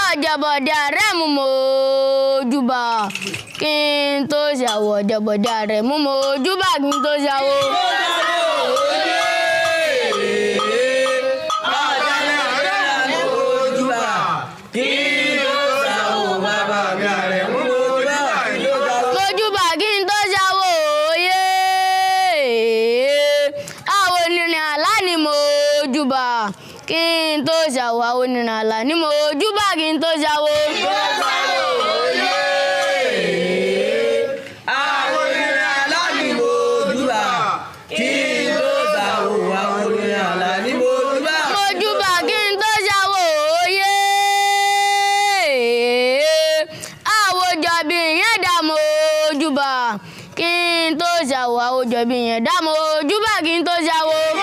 ọ̀jọ̀bọ̀dé rẹ̀ mú mojúbà kí n tó ṣàwọ̀ ọ̀jọ̀bọ̀dé rẹ̀ mú mojúbà kí n tó ṣàwọ̀. Kí n tó ṣàwọ̀ àwọn onírìn àlà ní mojúbà kí n tó ṣàwọ̀. Àwọn onírìn àlà ní mojúbà kí n tó ṣàwọ̀ àwọn onírìn àlà ní mojúbà. Mojúbà kí n tó ṣàwọ̀ òye. Àwòjọ̀bí yẹn dá mojúbà kí n tó ṣàwọ̀ àwòjọ̀bí yẹn dá mojúbà kí n tó ṣàwọ̀.